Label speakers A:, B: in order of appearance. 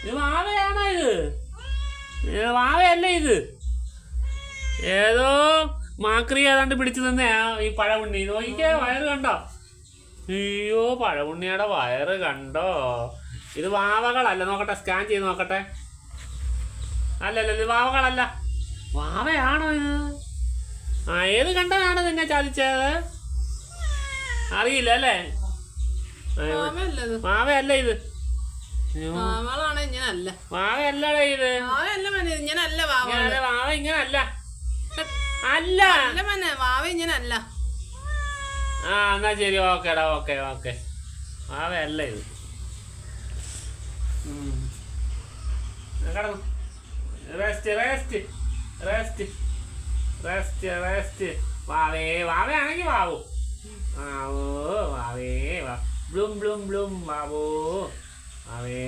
A: ഇത് വാവയാണോ ഇത്? വാവയല്ലേ ഇത്? ഏതോ മാക്രി ഏതാണ്ട് പിടിച്ചു തന്നെയാ ഈ പഴമുണ്ണി. നോക്കിക്കേ, വയറ് കണ്ടോ? അയ്യോ, പഴമുണ്ണിയുടെ വയറ് കണ്ടോ? ഇത് വാവകളല്ല. നോക്കട്ടെ, സ്കാൻ ചെയ്ത് നോക്കട്ടെ. അല്ലല്ല, ഇത് വാവകളല്ല. വാവയാണോ ഇത്? ഏത് കണ്ടനാണ് നിന്നെ ചതിച്ചത്? അറിയില്ല അല്ലേ? വാവയല്ല ഇത്. വാവയല്ലടേ ഇത്. വാവ ഇങ്ങനല്ല. അല്ല. എന്നാ ശരി, ഓക്കേടാ, ഓക്കെ. വാവയല്ല ഇത്. കിടന്നു. റെസ്റ്റ്. വാവയാണെങ്കിൽ വാവൂ. വാവേ വാ. ബ്ലും വാവോ. വാവേ.